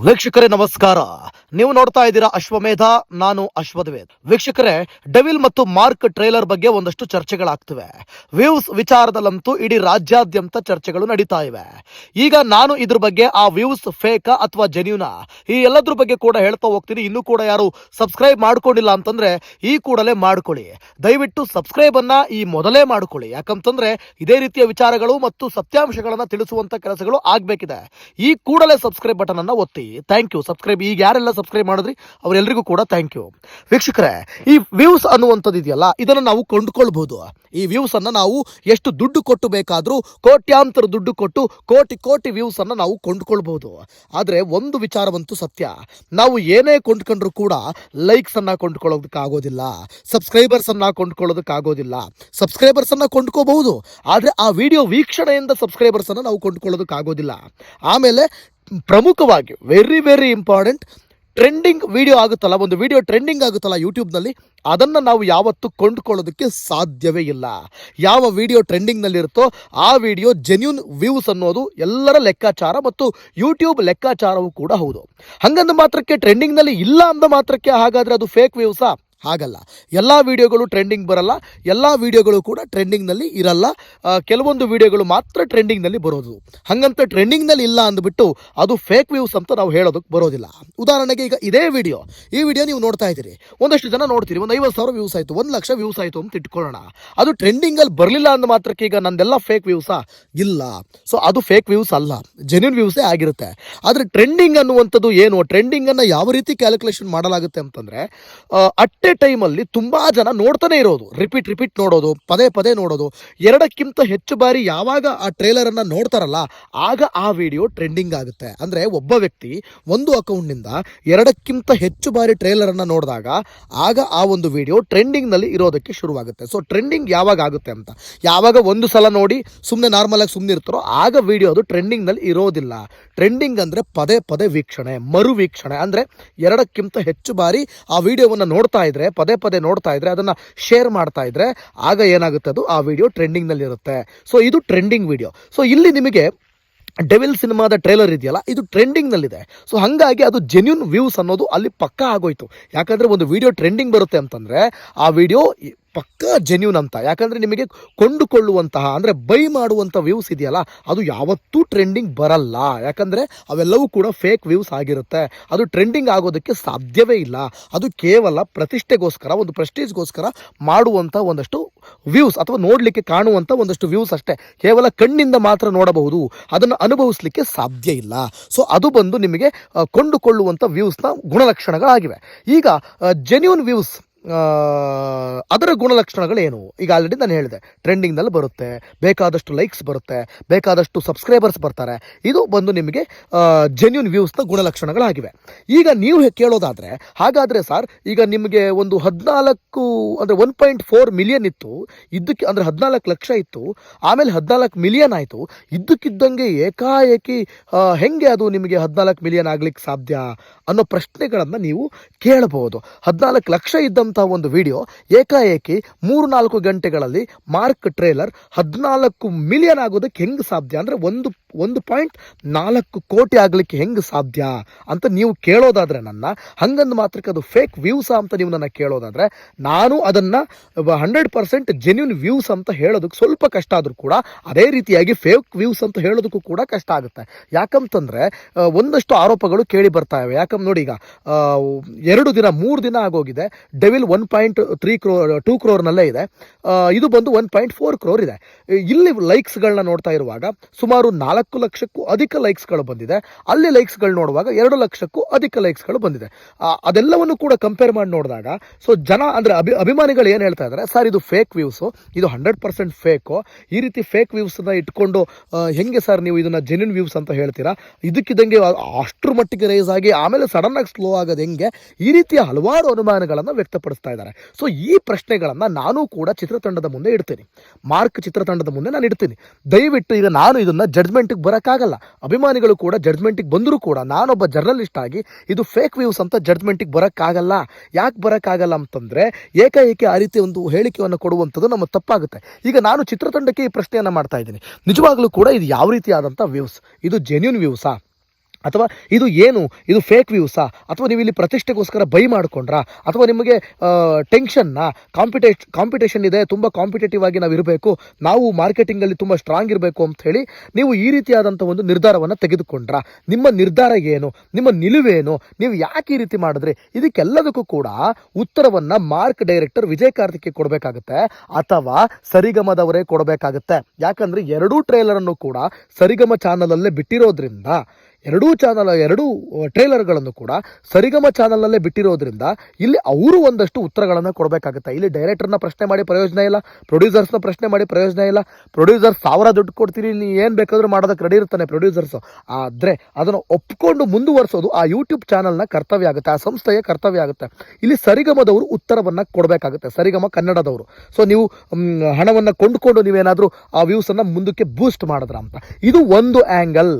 ವೀಕ್ಷಕರೇ ನಮಸ್ಕಾರ. ನೀವು ನೋಡ್ತಾ ಇದ್ದೀರಾ ಅಶ್ವಮೇಧ, ನಾನು ಅಶ್ವದ್ವೇದ್. ವೀಕ್ಷಕರೇ, ಡೆವಿಲ್ ಮತ್ತು ಮಾರ್ಕ್ ಟ್ರೇಲರ್ ಬಗ್ಗೆ ಒಂದಷ್ಟು ಚರ್ಚೆಗಳಾಗ್ತಿವೆ. ವ್ಯೂಸ್ ವಿಚಾರದಲ್ಲಂತೂ ಇಡೀ ರಾಜ್ಯಾದ್ಯಂತ ಚರ್ಚೆಗಳು ನಡೀತಾ ಇವೆ. ಈಗ ನಾನು ಇದ್ರ ಬಗ್ಗೆ ಆ ವ್ಯೂಸ್ ಫೇಕ್ ಅಥವಾ ಜೆನ್ಯೂನಾ ಈ ಎಲ್ಲದ್ರ ಬಗ್ಗೆ ಕೂಡ ಹೇಳ್ತಾ ಹೋಗ್ತೀನಿ. ಇನ್ನೂ ಕೂಡ ಯಾರು ಸಬ್ಸ್ಕ್ರೈಬ್ ಮಾಡ್ಕೊಂಡಿಲ್ಲ ಅಂತಂದ್ರೆ ಈ ಕೂಡಲೇ ಮಾಡ್ಕೊಳ್ಳಿ. ದಯವಿಟ್ಟು ಸಬ್ಸ್ಕ್ರೈಬ್ ಅನ್ನ ಈ ಮೊದಲೇ ಮಾಡ್ಕೊಳ್ಳಿ. ಯಾಕಂತಂದ್ರೆ ಇದೇ ರೀತಿಯ ವಿಚಾರಗಳು ಮತ್ತು ಸತ್ಯಾಂಶಗಳನ್ನ ತಿಳಿಸುವಂತ ಕೆಲಸಗಳು ಆಗ್ಬೇಕಿದೆ. ಈ ಕೂಡಲೇ ಸಬ್ಸ್ಕ್ರೈಬ್ ಬಟನ್ ಅನ್ನ ಒತ್ತಿ. Thank you. ಸಬ್ಸ್ಕ್ರೈಬ್ ಈಗ ಯಾರೆಲ್ಲ ಸಬ್ಸ್ಕ್ರೈಬ್ ಮಾಡಿದ್ರಿ ಅವರೆಲ್ಲರಿಗೂ ಕೂಡ ಥ್ಯಾಂಕ್ ಯು. ವೀಕ್ಷಕರೇ, ಈ ವ್ಯೂಸ್ ಅನ್ನುವಂಥದ್ದು ಇದೆಯಲ್ಲ, ಇದನ್ನು ನಾವು ಕೊಂಡ್ಕೊಳ್ಬಹುದು. ಈ ವ್ಯೂಸ್ ಅನ್ನ ನಾವು ಎಷ್ಟು ದುಡ್ಡು ಕೊಟ್ಟು ಬೇಕಾದ್ರೂ, ಕೋಟ್ಯಾಂತರ ದುಡ್ಡು ಕೊಟ್ಟು ಕೋಟಿ ಕೋಟಿ ವ್ಯೂಸ್ ಅನ್ನ ನಾವು ಕೊಂಡ್ಕೊಳ್ಬಹುದು. ಆದ್ರೆ ಒಂದು ವಿಚಾರವಂತೂ ಸತ್ಯ, ನಾವು ಏನೇ ಕೊಂಡ್ಕೊಂಡ್ರು ಕೂಡ ಲೈಕ್ಸ್ ಅನ್ನ ಕೊಂಡ್ಕೊಳ್ಳೋದಕ್ಕಾಗೋದಿಲ್ಲ, ಸಬ್ಸ್ಕ್ರೈಬರ್ಸ್ ಅನ್ನ ಕೊಂಡ್ಕೊಳ್ಳೋದಕ್ಕಾಗೋದಿಲ್ಲ. ಸಬ್ಸ್ಕ್ರೈಬರ್ಸ್ ಅನ್ನ ಕೊಂಡ್ಕೋಬಹುದು, ಆದ್ರೆ ಆ ವಿಡಿಯೋ ವೀಕ್ಷಣೆಯಿಂದ ಸಬ್ಸ್ಕ್ರೈಬರ್ಸ್ ಅನ್ನ ನಾವು ಕೊಂಡ್ಕೊಳ್ಳೋದಕ್ಕಾಗೋದಿಲ್ಲ. ಆಮೇಲೆ ಪ್ರಮುಖವಾಗಿ very very important, trending video ಆಗುತ್ತಲ್ಲ, ಒಂದು ವಿಡಿಯೋ ಟ್ರೆಂಡಿಂಗ್ ಆಗುತ್ತಲ್ಲ ಯೂಟ್ಯೂಬ್ನಲ್ಲಿ, ಅದನ್ನು ನಾವು ಯಾವತ್ತೂ ಕೊಂಡುಕೊಳ್ಳೋದಕ್ಕೆ ಸಾಧ್ಯವೇ ಇಲ್ಲ. ಯಾವ ವಿಡಿಯೋ ಟ್ರೆಂಡಿಂಗ್ನಲ್ಲಿರುತ್ತೋ ಆ ವಿಡಿಯೋ ಜೆನ್ಯೂನ್ ವ್ಯೂಸ್ ಅನ್ನೋದು ಎಲ್ಲರ ಲೆಕ್ಕಾಚಾರ ಮತ್ತು ಯೂಟ್ಯೂಬ್ ಲೆಕ್ಕಾಚಾರವೂ ಕೂಡ ಹೌದು. ಹಂಗಂದ ಮಾತ್ರಕ್ಕೆ ಟ್ರೆಂಡಿಂಗ್ನಲ್ಲಿ ಇಲ್ಲ ಅಂದ ಮಾತ್ರಕ್ಕೆ ಹಾಗಾದರೆ ಅದು ಫೇಕ್ ವ್ಯೂಸಾ? ಹಾಗಲ್ಲ. ಎಲ್ಲ ವಿಡಿಯೋಗಳು ಟ್ರೆಂಡಿಂಗ್ ಬರಲ್ಲ, ಎಲ್ಲ ವಿಡಿಯೋಗಳು ಕೂಡ ಟ್ರೆಂಡಿಂಗ್ನಲ್ಲಿ ಇರಲ್ಲ. ಕೆಲವೊಂದು ವಿಡಿಯೋಗಳು ಮಾತ್ರ ಟ್ರೆಂಡಿಂಗ್ನಲ್ಲಿ ಬರೋದು. ಹಾಗಂತ ಟ್ರೆಂಡಿಂಗ್ನಲ್ಲಿ ಇಲ್ಲ ಅಂದ್ಬಿಟ್ಟು ಅದು ಫೇಕ್ ವ್ಯೂಸ್ ಅಂತ ನಾವು ಹೇಳೋದಕ್ಕೆ ಬರೋದಿಲ್ಲ. ಉದಾಹರಣೆಗೆ ಈಗ ಇದೇ ವಿಡಿಯೋ, ಈ ವಿಡಿಯೋ ನೀವು ನೋಡ್ತಾ ಇದ್ದೀರಿ, ಒಂದಷ್ಟು ಜನ ನೋಡ್ತೀರಿ, ಒಂದು 50,000 ವ್ಯೂಸ್ ಆಯಿತು, 1,00,000 ವ್ಯೂಸ್ ಆಯಿತು ಅಂತ ಇಟ್ಕೊಳ್ಳೋಣ. ಅದು ಟ್ರೆಂಡಿಂಗಲ್ಲಿ ಬರಲಿಲ್ಲ ಅಂದ ಮಾತ್ರಕ್ಕೆ ಈಗ ನಂದೆಲ್ಲ ಫೇಕ್ ವ್ಯೂಸಾ? ಇಲ್ಲ. ಸೊ ಅದು ಫೇಕ್ ವ್ಯೂಸ್ ಅಲ್ಲ, ಜೆನ್ಯೂನ್ ವ್ಯೂಸೇ ಆಗಿರುತ್ತೆ. ಆದರೆ ಟ್ರೆಂಡಿಂಗ್ ಅನ್ನುವಂಥದ್ದು ಏನು, ಟ್ರೆಂಡಿಂಗನ್ನು ಯಾವ ರೀತಿ ಕ್ಯಾಲ್ಕುಲೇಷನ್ ಮಾಡಲಾಗುತ್ತೆ ಅಂತಂದರೆ, ಅಟ್ ಟೈಮಲ್ಲಿ ತುಂಬಾ ಜನ ನೋಡ್ತಾನೆ ಇರೋದು, ರಿಪೀಟ್ ನೋಡೋದು, ಪದೇ ಪದೇ ನೋಡೋದು. ಎರಡಕ್ಕಿಂತ ಹೆಚ್ಚು ಬಾರಿ ಯಾವಾಗ ಆ ಟ್ರೇಲರ್ ಅನ್ನ ನೋಡ್ತಾರಲ್ಲ, ಆಗ ಆ ವಿಡಿಯೋ ಟ್ರೆಂಡಿಂಗ್ ಆಗುತ್ತೆ. ಅಂದ್ರೆ ಒಬ್ಬ ವ್ಯಕ್ತಿ ಒಂದು ಅಕೌಂಟ್ ನಿಂದ ಎರಡಕ್ಕಿಂತ ಹೆಚ್ಚು ಬಾರಿ ಟ್ರೇಲರ್ ಅನ್ನ ನೋಡಿದಾಗ ಆಗ ಆ ಒಂದು ವಿಡಿಯೋ ಟ್ರೆಂಡಿಂಗ್ ನಲ್ಲಿ ಇರೋದಕ್ಕೆ ಶುರುವಾಗುತ್ತೆ. ಸೊ ಟ್ರೆಂಡಿಂಗ್ ಯಾವಾಗ ಆಗುತ್ತೆ ಅಂತ, ಯಾವಾಗ ಒಂದು ಸಲ ನೋಡಿ ಸುಮ್ಮನೆ ನಾರ್ಮಲ್ ಆಗಿ ಸುಮ್ಮನೆ ಇರ್ತಾರೋ ಆಗ ವಿಡಿಯೋ ಅದು ಟ್ರೆಂಡಿಂಗ್ ನಲ್ಲಿ ಇರೋದಿಲ್ಲ. ಟ್ರೆಂಡಿಂಗ್ ಅಂದ್ರೆ ಪದೇ ಪದೇ ವೀಕ್ಷಣೆ, ಮರು ವೀಕ್ಷಣೆ, ಅಂದ್ರೆ ಎರಡಕ್ಕಿಂತ ಹೆಚ್ಚು ಬಾರಿ ಆ ವಿಡಿಯೋವನ್ನು ನೋಡ್ತಾ ಇದ್ರೆ, ಪದೇ ಪದೇ ನೋಡ್ತಾ ಇದ್ರೆ, ಅದನ್ನ ಶೇರ್ ಮಾಡ್ತಾ ಇದ್ರೆ, ಆಗ ಏನಾಗುತ್ತೆ, ಅದು ಆ ವಿಡಿಯೋ ಟ್ರೆಂಡಿಂಗ್ ನಲ್ಲಿ ಇರುತ್ತೆ. ಸೊ ಇದು ಟ್ರೆಂಡಿಂಗ್ ವಿಡಿಯೋ. ಸೊ ಇಲ್ಲಿ ನಿಮಗೆ ಡೆವಿಲ್ ಸಿನಿಮಾದ ಟ್ರೇಲರ್ ಇದೆಯಲ್ಲ, ಇದು ಟ್ರೆಂಡಿಂಗ್ ನಲ್ಲಿದೆ. ಸೊ ಹಾಗಾಗಿ ಅದು ಜೆನ್ಯೂನ್ ವ್ಯೂಸ್ ಅನ್ನೋದು ಅಲ್ಲಿ ಪಕ್ಕಾ ಆಗೋಯ್ತು. ಯಾಕಂದ್ರೆ ಒಂದು ವಿಡಿಯೋ ಟ್ರೆಂಡಿಂಗ್ ಬರುತ್ತೆ ಅಂತಂದ್ರೆ ಆ ವಿಡಿಯೋ ಪಕ್ಕಾ ಜೆನ್ಯೂನ್ ಅಂತ. ಯಾಕಂದ್ರೆ ನಿಮಗೆ ಕೊಂಡುಕೊಳ್ಳುವಂತಹ ಅಂದ್ರೆ ಬೈ ಮಾಡುವಂಥ ವ್ಯೂಸ್ ಇದೆಯಲ್ಲ, ಅದು ಯಾವತ್ತೂ ಟ್ರೆಂಡಿಂಗ್ ಬರಲ್ಲ. ಯಾಕಂದ್ರೆ ಅವೆಲ್ಲವೂ ಕೂಡ ಫೇಕ್ ವ್ಯೂಸ್ ಆಗಿರುತ್ತೆ. ಅದು ಟ್ರೆಂಡಿಂಗ್ ಆಗೋದಕ್ಕೆ ಸಾಧ್ಯವೇ ಇಲ್ಲ. ಅದು ಕೇವಲ ಪ್ರತಿಷ್ಠೆಗೋಸ್ಕರ, ಒಂದು ಪ್ರೆಸ್ಟೀಜ್ಗೋಸ್ಕರ ಮಾಡುವಂಥ ಒಂದಷ್ಟು ವ್ಯೂಸ್, ಅಥವಾ ನೋಡಲಿಕ್ಕೆ ಕಾಣುವಂಥ ಒಂದಷ್ಟು ವ್ಯೂಸ್ ಅಷ್ಟೇ. ಕೇವಲ ಕಣ್ಣಿಂದ ಮಾತ್ರ ನೋಡಬಹುದು, ಅದನ್ನು ಅನುಭವಿಸಲಿಕ್ಕೆ ಸಾಧ್ಯ ಇಲ್ಲ. ಸೊ ಅದು ಬಂದು ನಿಮಗೆ ಕೊಂಡುಕೊಳ್ಳುವಂಥ ವ್ಯೂಸ್ನ ಗುಣಲಕ್ಷಣಗಳಾಗಿವೆ. ಈಗ ಜೆನ್ಯೂನ್ ವ್ಯೂಸ್ ಅದರ ಗುಣಲಕ್ಷಣಗಳೇನು? ಈಗ ಆಲ್ರೆಡಿ ನಾನು ಹೇಳಿದೆ, ಟ್ರೆಂಡಿಂಗ್ನಲ್ಲಿ ಬರುತ್ತೆ, ಬೇಕಾದಷ್ಟು ಲೈಕ್ಸ್ ಬರುತ್ತೆ, ಬೇಕಾದಷ್ಟು ಸಬ್ಸ್ಕ್ರೈಬರ್ಸ್ ಬರ್ತಾರೆ. ಇದು ಬಂದು ನಿಮಗೆ ಜೆನ್ಯೂನ್ ವ್ಯೂಸ್ನ ಗುಣಲಕ್ಷಣಗಳಾಗಿವೆ. ಈಗ ನೀವು ಕೇಳೋದಾದರೆ, ಹಾಗಾದರೆ ಸರ್, ಈಗ ನಿಮಗೆ ಒಂದು 14 ಅಂದರೆ 1.4 ಮಿಲಿಯನ್ ಇತ್ತು, ಇದ್ದಕ್ಕೆ ಅಂದರೆ 14 ಲಕ್ಷ ಇತ್ತು, ಆಮೇಲೆ 14 ಮಿಲಿಯನ್ ಆಯಿತು, ಇದ್ದಕ್ಕಿದ್ದಂಗೆ ಏಕಾಏಕಿ ಹೆಂಗೆ ಅದು ನಿಮಗೆ 14 ಮಿಲಿಯನ್ ಆಗ್ಲಿಕ್ಕೆ ಸಾಧ್ಯ ಅನ್ನೋ ಪ್ರಶ್ನೆಗಳನ್ನು ನೀವು ಕೇಳಬಹುದು. 14 ಲಕ್ಷ ಇದ್ದಂಥ ಒಂದು ವಿಡಿಯೋ ಏಕಾಏಕಿ 3-4 ಗಂಟೆಗಳಲ್ಲಿ ಮಾರ್ಕ್ ಟ್ರೇಲರ್ 14 ಮಿಲಿಯನ್ ಆಗೋದಕ್ಕೆ ಹೆಂಗೆ ಸಾಧ್ಯ, ಅಂದರೆ 1.4 ಕೋಟಿ ಆಗಲಿಕ್ಕೆ ಹೆಂಗೆ ಸಾಧ್ಯ ಅಂತ ನೀವು ಕೇಳೋದಾದ್ರೆ ನನ್ನ, ಹಂಗಂದು ಮಾತ್ರಕ್ಕೆ ಅದು ಫೇಕ್ ವ್ಯೂಸಾ ಅಂತ ನೀವು ನನ್ನ ಕೇಳೋದಾದ್ರೆ, ನಾನು ಅದನ್ನು 100% ಜೆನ್ಯೂನ್ ವ್ಯೂಸ್ ಅಂತ ಹೇಳೋದಕ್ಕೆ ಸ್ವಲ್ಪ ಕಷ್ಟ ಆದರೂ ಕೂಡ, ಅದೇ ರೀತಿಯಾಗಿ ಫೇಕ್ ವ್ಯೂಸ್ ಅಂತ ಹೇಳೋದಕ್ಕೂ ಕೂಡ ಕಷ್ಟ ಆಗುತ್ತೆ. ಯಾಕಂತಂದರೆ ಒಂದಷ್ಟು ಆರೋಪಗಳು ಕೇಳಿ ಬರ್ತಾ ಇವೆ. ಯಾಕಂದ್ರೆ ನೋಡಿ, ಈಗ 3 ದಿನ ಆಗೋಗಿದೆ, ಡೆವಿಲ್ 1.2 ಕ್ರೋರ್ನಲ್ಲೇ ಇದೆ, ಇದು ಬಂದು 1.4 ಕ್ರೋರ್ ಇದೆ. ಇಲ್ಲಿ ಲೈಕ್ಸ್ಗಳನ್ನ ನೋಡ್ತಾ ಇರುವಾಗ ಸುಮಾರು 4 ಲಕ್ಷಕ್ಕೂ ಅಧಿಕ ಲೈಕ್ಸ್ಗಳು ಬಂದಿದೆ, ಅಲ್ಲಿ ಲೈಕ್ಸ್ಗಳು ನೋಡುವಾಗ 2 ಲಕ್ಷಕ್ಕೂ ಅಧಿಕ ಲೈಕ್ಸ್ಗಳು ಬಂದಿದೆ. ಅದೆಲ್ಲವನ್ನು ಕೂಡ ಕಂಪೇರ್ ಮಾಡಿ ನೋಡಿದಾಗ, ಸೊ ಜನ ಅಂದರೆ ಅಭಿಮಾನಿಗಳು ಏನು ಹೇಳ್ತಾ ಇದ್ದಾರೆ, ಸರ್ ಇದು ಫೇಕ್ ವ್ಯೂಸು, ಇದು 100% ಫೇಕು, ಈ ರೀತಿ ಫೇಕ್ ವ್ಯೂಸನ್ನ ಇಟ್ಕೊಂಡು ಹೆಂಗೆ ಸರ್ ನೀವು ಇದನ್ನು ಜೆನ್ಯೂನ್ ವ್ಯೂಸ್ ಅಂತ ಹೇಳ್ತೀರಾ, ಇದಕ್ಕಿದ್ದಂಗೆ ಅಷ್ಟರ ಮಟ್ಟಿಗೆ ರೈಸ್ ಆಗಿ ಆಮೇಲೆ ಸಡನ್ನಾಗಿ ಸ್ಲೋ ಆಗೋದು ಹೆಂಗೆ, ಈ ರೀತಿಯ ಹಲವಾರು ಅನುಮಾನಗಳನ್ನು ವ್ಯಕ್ತಪಡಿಸ್ತಾ ಇದ್ದಾರೆ. ಸೊ ಈ ಪ್ರಶ್ನೆಗಳನ್ನು ನಾನು ಕೂಡ ಚಿತ್ರತಂಡದ ಮುಂದೆ ಇಡ್ತೀನಿ, ಮಾರ್ಕ್ ಚಿತ್ರತಂಡದ ಮುಂದೆ ನಾನು ಇಡ್ತೀನಿ. ದಯವಿಟ್ಟು ಈಗ ನಾನು ಇದನ್ನು ಜಡ್ಜ್ಮೆಂಟಿಗೆ ಬರೋಕ್ಕಾಗಲ್ಲ, ಅಭಿಮಾನಿಗಳು ಕೂಡ ಜಡ್ಜ್ಮೆಂಟಿಗೆ ಬಂದರೂ ಕೂಡ ನಾನೊಬ್ಬ ಜರ್ನಲಿಸ್ಟ್ ಆಗಿ ಇದು ಫೇಕ್ ವ್ಯೂಸ್ ಅಂತ ಜಡ್ಜ್ಮೆಂಟಿಗೆ ಬರೋಕ್ಕಾಗಲ್ಲ. ಯಾಕೆ ಬರೋಕ್ಕಾಗಲ್ಲ ಅಂತಂದರೆ, ಏಕಾಏಕಿ ಆ ರೀತಿ ಒಂದು ಹೇಳಿಕೆಯನ್ನು ಕೊಡುವಂಥದ್ದು ನಮ್ಮ ತಪ್ಪಾಗುತ್ತೆ. ಈಗ ನಾನು ಚಿತ್ರತಂಡಕ್ಕೆ ಈ ಪ್ರಶ್ನೆಯನ್ನು ಮಾಡ್ತಾ ಇದ್ದೀನಿ, ನಿಜವಾಗ್ಲೂ ಕೂಡ ಇದು ಯಾವ ರೀತಿಯಾದಂಥ ವ್ಯೂಸ್, ಇದು ಜೆನ್ಯೂನ್ ವ್ಯೂಸಾ? ಅಥವಾ ಇದು ಫೇಕ್ ವ್ಯೂಸಾ, ಅಥವಾ ನೀವು ಇಲ್ಲಿ ಪ್ರತಿಷ್ಠೆಗೋಸ್ಕರ ಬೈ ಮಾಡ್ಕೊಂಡ್ರಾ, ಅಥವಾ ನಿಮಗೆ ಟೆನ್ಷನ್ನ, ಕಾಂಪಿಟೇಷನ್ ಇದೆ, ತುಂಬ ಕಾಂಪಿಟೇಟಿವ್ ಆಗಿ ನಾವು ಇರಬೇಕು, ನಾವು ಮಾರ್ಕೆಟಿಂಗಲ್ಲಿ ತುಂಬ ಸ್ಟ್ರಾಂಗ್ ಇರಬೇಕು ಅಂತ ಹೇಳಿ ನೀವು ಈ ರೀತಿಯಾದಂಥ ಒಂದು ನಿರ್ಧಾರವನ್ನು ತೆಗೆದುಕೊಂಡ್ರಾ? ನಿಮ್ಮ ನಿರ್ಧಾರ ಏನು, ನಿಮ್ಮ ನಿಲುವೇನು, ನೀವು ಯಾಕೆ ಈ ರೀತಿ ಮಾಡಿದ್ರಿ? ಇದಕ್ಕೆಲ್ಲದಕ್ಕೂ ಕೂಡ ಉತ್ತರವನ್ನು ಮಾರ್ಕ್ ಡೈರೆಕ್ಟರ್ ವಿಜಯ್ ಕಾರ್ತಿಕ್ ಕೊಡಬೇಕಾಗುತ್ತೆ, ಅಥವಾ ಸರಿಗಮದವರೇ ಕೊಡಬೇಕಾಗುತ್ತೆ. ಯಾಕಂದರೆ ಎರಡೂ ಟ್ರೇಲರನ್ನು ಕೂಡ ಸರಿಗಮ ಚಾನಲಲ್ಲೇ ಬಿಟ್ಟಿರೋದ್ರಿಂದ, ಎರಡೂ ಟ್ರೇಲರ್ಗಳನ್ನು ಕೂಡ ಸರಿಗಮ ಚಾನಲ್ನಲ್ಲೇ ಬಿಟ್ಟಿರೋದ್ರಿಂದ ಇಲ್ಲಿ ಅವರು ಒಂದಷ್ಟು ಉತ್ತರಗಳನ್ನು ಕೊಡಬೇಕಾಗುತ್ತೆ. ಇಲ್ಲಿ ಡೈರೆಕ್ಟರ್ನ ಪ್ರಶ್ನೆ ಮಾಡಿ ಪ್ರಯೋಜನ ಇಲ್ಲ, ಪ್ರೊಡ್ಯೂಸರ್ಸ್ನ ಪ್ರಶ್ನೆ ಮಾಡಿ ಪ್ರಯೋಜನ ಇಲ್ಲ. ಪ್ರೊಡ್ಯೂಸರ್ಸ್ 1000 ದುಡ್ಡು ಕೊಡ್ತೀರಿ, ನೀ ಏನು ಬೇಕಾದರೂ ಮಾಡೋದಕ್ಕೆ ರೆಡಿ ಇರ್ತಾನೆ ಪ್ರೊಡ್ಯೂಸರ್ಸು. ಆದರೆ ಅದನ್ನು ಒಪ್ಕೊಂಡು ಮುಂದುವರಿಸೋದು ಆ ಯೂಟ್ಯೂಬ್ ಚಾನಲ್ನ ಕರ್ತವ್ಯ ಆಗುತ್ತೆ, ಆ ಸಂಸ್ಥೆಯ ಕರ್ತವ್ಯ ಆಗುತ್ತೆ. ಇಲ್ಲಿ ಸರಿಗಮದವರು ಉತ್ತರವನ್ನು ಕೊಡಬೇಕಾಗುತ್ತೆ, ಸರಿಗಮ ಕನ್ನಡದವರು. ಸೊ ನೀವು ಹಣವನ್ನು ಕೊಂಡುಕೊಂಡು ನೀವೇನಾದರೂ ಆ ವ್ಯೂಸನ್ನು ಮುಂದಕ್ಕೆ ಬೂಸ್ಟ್ ಮಾಡಿದ್ರ ಅಂತ, ಇದು ಒಂದು ಆ್ಯಂಗಲ್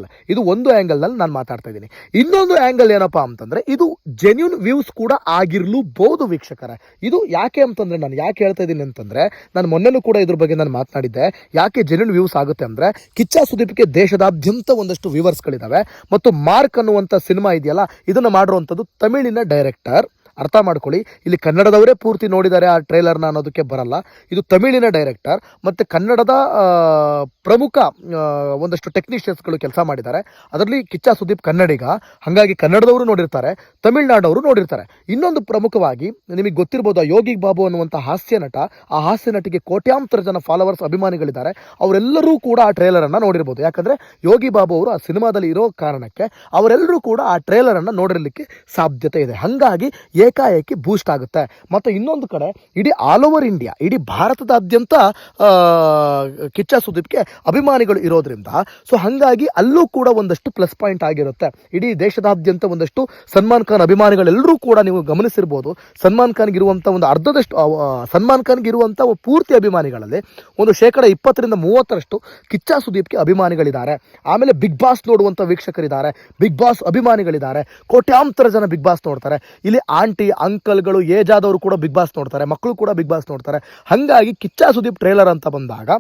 ನಾನು ಮಾತಾಡ್ತಾ ಇದ್ದೀನಿ. ಇನ್ನೊಂದು ಆ್ಯಂಗಲ್ ಏನಪ್ಪಾ ಅಂತಂದ್ರೆ, ಇದು ಜೆನ್ಯೂನ್ ವ್ಯೂಸ್ ಕೂಡ ಆಗಿರ್ಲೂಬಹುದು ವೀಕ್ಷಕರೇ. ಇದು ಯಾಕೆ ಅಂತಂದ್ರೆ, ನಾನು ಯಾಕೆ ಹೇಳ್ತಾ ಇದ್ದೀನಿ ಅಂತಂದ್ರೆ, ನಾನು ಮೊನ್ನೆನೂ ಕೂಡ ಇದ್ರ ಬಗ್ಗೆ ನಾನು ಮಾತನಾಡಿದ್ದೆ. ಯಾಕೆ ಜೆನ್ಯೂನ್ ವ್ಯೂಸ್ ಆಗುತ್ತೆ ಅಂದ್ರೆ, ಕಿಚ್ಚ ಸುದೀಪ್ಗೆ ದೇಶದಾದ್ಯಂತ ಒಂದಷ್ಟು ವ್ಯೂವರ್ಸ್ಗಳಿದ್ದಾವೆ. ಮತ್ತು ಮಾರ್ಕ್ ಅನ್ನುವಂಥ ಸಿನಿಮಾ ಇದೆಯಲ್ಲ, ಇದನ್ನು ಮಾಡಿರುವಂಥದ್ದು ತಮಿಳಿನ ಡೈರೆಕ್ಟರ್. ಅರ್ಥ ಮಾಡ್ಕೊಳ್ಳಿ, ಇಲ್ಲಿ ಕನ್ನಡದವರೇ ಪೂರ್ತಿ ನೋಡಿದ್ದಾರೆ ಆ ಟ್ರೇಲರ್ನ ಅನ್ನೋದಕ್ಕೆ ಬರಲ್ಲ. ಇದು ತಮಿಳಿನ ಡೈರೆಕ್ಟರ್ ಮತ್ತು ಕನ್ನಡದ ಪ್ರಮುಖ ಒಂದಷ್ಟು ಟೆಕ್ನಿಷಿಯನ್ಸ್ಗಳು ಕೆಲಸ ಮಾಡಿದ್ದಾರೆ. ಅದರಲ್ಲಿ ಕಿಚ್ಚ ಸುದೀಪ್ ಕನ್ನಡಿಗ, ಹಾಗಾಗಿ ಕನ್ನಡದವರು ನೋಡಿರ್ತಾರೆ, ತಮಿಳ್ನಾಡವರು ನೋಡಿರ್ತಾರೆ. ಇನ್ನೊಂದು ಪ್ರಮುಖವಾಗಿ ನಿಮಗೆ ಗೊತ್ತಿರ್ಬೋದು, ಯೋಗಿ ಬಾಬು ಅನ್ನುವಂಥ ಹಾಸ್ಯ ನಟ, ಆ ಹಾಸ್ಯ ನಟಿಗೆ ಕೋಟ್ಯಾಂತರ ಜನ ಫಾಲೋವರ್ಸ್, ಅಭಿಮಾನಿಗಳಿದ್ದಾರೆ. ಅವರೆಲ್ಲರೂ ಕೂಡ ಆ ಟ್ರೇಲರನ್ನು ನೋಡಿರ್ಬೋದು. ಯಾಕಂದರೆ ಯೋಗಿ ಬಾಬು ಅವರು ಆ ಸಿನಿಮಾದಲ್ಲಿ ಇರೋ ಕಾರಣಕ್ಕೆ ಅವರೆಲ್ಲರೂ ಕೂಡ ಆ ಟ್ರೇಲರನ್ನು ನೋಡಿರಲಿಕ್ಕೆ ಸಾಧ್ಯತೆ ಇದೆ. ಹಾಗಾಗಿ ಏಕಾಏಕಿ ಬೂಸ್ಟ್ ಆಗುತ್ತೆ. ಮತ್ತು ಇನ್ನೊಂದು ಕಡೆ ಇಡೀ ಆಲ್ ಓವರ್ ಇಂಡಿಯಾ, ಇಡೀ ಭಾರತದಾದ್ಯಂತ ಕಿಚ್ಚ ಸುದೀಪ್ಗೆ ಅಭಿಮಾನಿಗಳು ಇರೋದ್ರಿಂದ, ಸೊ ಹಾಗಾಗಿ ಅಲ್ಲೂ ಕೂಡ ಒಂದಷ್ಟು ಪ್ಲಸ್ ಪಾಯಿಂಟ್ ಆಗಿರುತ್ತೆ. ಇಡೀ ದೇಶದಾದ್ಯಂತ ಒಂದಷ್ಟು ಸಲ್ಮಾನ್ ಖಾನ್ ಅಭಿಮಾನಿಗಳೆಲ್ಲರೂ ಕೂಡ ನೀವು ಗಮನಿಸಿರ್ಬೋದು, ಸಲ್ಮಾನ್ ಖಾನ್ಗೆ ಇರುವಂಥ ಒಂದು ಅರ್ಧದಷ್ಟು, ಸಲ್ಮಾನ್ ಖಾನ್ಗೆ ಇರುವಂಥ ಪೂರ್ತಿ ಅಭಿಮಾನಿಗಳಲ್ಲಿ ಒಂದು 20% ರಿಂದ 30% ಕಿಚ್ಚ ಸುದೀಪ್ಗೆ ಅಭಿಮಾನಿಗಳಿದ್ದಾರೆ. ಆಮೇಲೆ ಬಿಗ್ ಬಾಸ್ ನೋಡುವಂಥ ವೀಕ್ಷಕರಿದ್ದಾರೆ, ಬಿಗ್ ಬಾಸ್ ಅಭಿಮಾನಿಗಳಿದ್ದಾರೆ, ಕೋಟ್ಯಾಂತರ ಜನ ಬಿಗ್ ಬಾಸ್ ನೋಡ್ತಾರೆ. ಇಲ್ಲಿ ಆಂಟಿ ಅಂಕಲ್ಗಳು, ಏಜ್ ಆದವರು ಕೂಡ ಬಿಗ್ ಬಾಸ್ ನೋಡ್ತಾರೆ, ಮಕ್ಕಳು ಕೂಡ ಬಿಗ್ ಬಾಸ್ ನೋಡ್ತಾರೆ. ಹಾಗಾಗಿ ಕಿಚ್ಚ ಸುದೀಪ್ ಟ್ರೇಲರ್ ಅಂತ ಬಂದಾಗ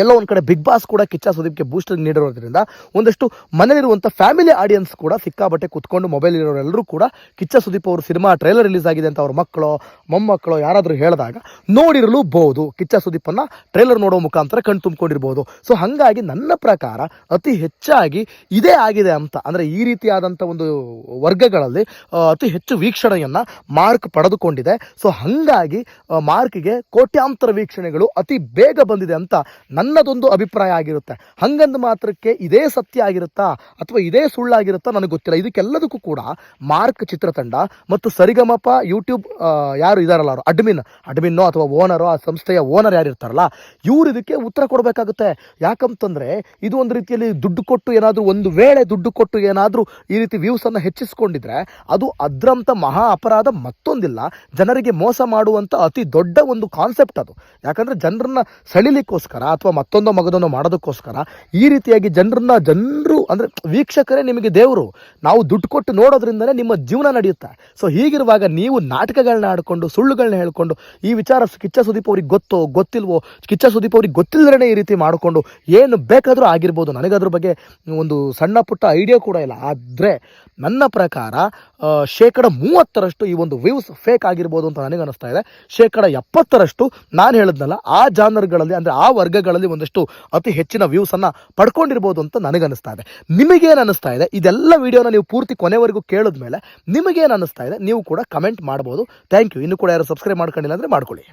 ಎಲ್ಲೋ ಒಂದು ಕಡೆ ಬಿಗ್ ಬಾಸ್ ಕೂಡ ಕಿಚ್ಚ ಸುದೀಪ್ಗೆ ಬೂಸ್ಟರ್ ನೀಡಿರೋದ್ರಿಂದ ಒಂದಷ್ಟು ಮನೆಯಲ್ಲಿರುವಂಥ ಫ್ಯಾಮಿಲಿ ಆಡಿಯನ್ಸ್ ಕೂಡ ಸಿಕ್ಕಾಬಟ್ಟೆ ಕುತ್ಕೊಂಡು ಮೊಬೈಲ್ ಇರೋರೆಲ್ಲರೂ ಕೂಡ ಕಿಚ್ಚ ಸುದೀಪ್ ಅವರು ಸಿನಿಮಾ ಟ್ರೇಲರ್ ರಿಲೀಸ್ ಆಗಿದೆ ಅಂತ ಅವ್ರ ಮಕ್ಕಳು ಮೊಮ್ಮಕ್ಕಳು ಯಾರಾದರೂ ಹೇಳಿದಾಗ ನೋಡಿರಲೂಬಹುದು, ಕಿಚ್ಚ ಸುದೀಪನ್ನು ಟ್ರೇಲರ್ ನೋಡೋ ಮುಖಾಂತರ ಕಣ್ ತುಂಬಿಕೊಂಡಿರ್ಬೋದು. ಸೊ ಹಾಗಾಗಿ ನನ್ನ ಪ್ರಕಾರ ಅತಿ ಹೆಚ್ಚಾಗಿ ಇದೇ ಆಗಿದೆ ಅಂತ, ಅಂದರೆ ಈ ರೀತಿಯಾದಂಥ ಒಂದು ವರ್ಗಗಳಲ್ಲಿ ಅತಿ ಹೆಚ್ಚು ವೀಕ್ಷಣೆಯನ್ನು ಮಾರ್ಕ್ ಪಡೆದುಕೊಂಡಿದೆ. ಸೊ ಹಾಗಾಗಿ ಮಾರ್ಕ್ಗೆ ಕೋಟ್ಯಾಂತರ ವೀಕ್ಷಣೆಗಳು ಅತಿ ಬೇಗ ಬಂದಿದೆ ಅಂತ ನನ್ನದೊಂದು ಅಭಿಪ್ರಾಯ ಆಗಿರುತ್ತೆ. ಹಂಗಂದು ಮಾತ್ರಕ್ಕೆ ಇದೇ ಸತ್ಯ ಆಗಿರುತ್ತಾ ಅಥವಾ ಇದೇ ಸುಳ್ಳಾಗಿರುತ್ತಾ ನನಗೆ ಗೊತ್ತಿಲ್ಲ. ಇದಕ್ಕೆಲ್ಲದಕ್ಕೂ ಕೂಡ ಮಾರ್ಕ್ ಚಿತ್ರತಂಡ ಮತ್ತು ಸರಿಗಮಪ ಯೂಟ್ಯೂಬ್ ಯಾರು ಇದಾರಲ್ಲ, ಅವರು ಅಡ್ಮಿನ್ನೋ ಅಥವಾ ಓನರೋ, ಆ ಸಂಸ್ಥೆಯ ಓನರ್ ಯಾರು ಇರ್ತಾರಲ್ಲ, ಇವರು ಇದಕ್ಕೆ ಉತ್ತರ ಕೊಡಬೇಕಾಗುತ್ತೆ. ಯಾಕಂತಂದರೆ ಇದು ಒಂದು ರೀತಿಯಲ್ಲಿ ದುಡ್ಡು ಕೊಟ್ಟು ಏನಾದರೂ, ಒಂದು ವೇಳೆ ದುಡ್ಡು ಕೊಟ್ಟು ಏನಾದರೂ ಈ ರೀತಿ ವ್ಯೂಸನ್ನು ಹೆಚ್ಚಿಸ್ಕೊಂಡಿದ್ರೆ ಅದು ಅದರಂಥ ಮಹಾ ಅಪರಾಧ ಮತ್ತೊಂದಿಲ್ಲ. ಜನರಿಗೆ ಮೋಸ ಮಾಡುವಂಥ ಅತಿ ದೊಡ್ಡ ಒಂದು ಕಾನ್ಸೆಪ್ಟ್ ಅದು. ಯಾಕಂದರೆ ಜನರನ್ನ ಸೆಳಿಲಿಕ್ಕೋಸ್ಕರ ಅಥವಾ ಮತ್ತೊಂದು ಮಗದೊಂದು ಮಾಡೋದಕ್ಕೋಸ್ಕರ ಈ ರೀತಿಯಾಗಿ ಜನರು ಅಂದರೆ ವೀಕ್ಷಕರೇ ನಿಮಗೆ ದೇವರು. ನಾವು ದುಡ್ಡು ಕೊಟ್ಟು ನೋಡೋದ್ರಿಂದಲೇ ನಿಮ್ಮ ಜೀವನ ನಡೆಯುತ್ತೆ. ಸೊ ಹೀಗಿರುವಾಗ ನೀವು ನಾಟಕಗಳನ್ನ ಆಡಿಕೊಂಡು, ಸುಳ್ಳುಗಳನ್ನ ಹೇಳ್ಕೊಂಡು, ಈ ವಿಚಾರ ಕಿಚ್ಚ ಸುದೀಪ್ ಅವ್ರಿಗೆ ಗೊತ್ತಿಲ್ವೋ, ಕಿಚ್ಚ ಸುದೀಪ್ ಅವ್ರಿಗೆ ಗೊತ್ತಿಲ್ಲದೇ ಈ ರೀತಿ ಮಾಡಿಕೊಂಡು ಏನು ಬೇಕಾದರೂ ಆಗಿರ್ಬೋದು. ನನಗದ್ರ ಬಗ್ಗೆ ಒಂದು ಸಣ್ಣ ಪುಟ್ಟ ಐಡಿಯಾ ಕೂಡ ಇಲ್ಲ. ಆದರೆ ನನ್ನ ಪ್ರಕಾರ 30% ಈ ಒಂದು ವ್ಯೂಸ್ ಫೇಕ್ ಆಗಿರ್ಬೋದು ಅಂತ ನನಗೆ ಅನಿಸ್ತಾ ಇದೆ. 70% ನಾನು ಹೇಳಿದ್ನಲ್ಲ, ಆ ಜಾನರ್ಗಳಲ್ಲಿ ಅಂದರೆ ಆ ವರ್ಗಗಳಲ್ಲಿ ಒಂದಷ್ಟು ಅತಿ ಹೆಚ್ಚಿನ ವ್ಯೂಸನ್ನು ಪಡ್ಕೊಂಡಿರ್ಬೋದು ಅಂತ ನನಗನ್ನಿಸ್ತಾ ಇದೆ. ನಿಮಗೇನು ಅನ್ನಿಸ್ತಾ ಇದೆ? ಇದೆಲ್ಲ ವಿಡಿಯೋನ ನೀವು ಪೂರ್ತಿ ಕೊನೆವರೆಗೂ ಕೇಳಿದ್ಮೇಲೆ ನಿಮಗೇನು ಅನ್ನಿಸ್ತಾ ಇದೆ ನೀವು ಕೂಡ ಕಮೆಂಟ್ ಮಾಡ್ಬೋದು. Thank you. ಇನ್ನೂ ಕೂಡ ಯಾರು ಸಬ್ಸ್ಕ್ರೈಬ್ ಮಾಡ್ಕೊಂಡಿಲ್ಲ ಅಂದರೆ ಮಾಡ್ಕೊಳ್ಳಿ.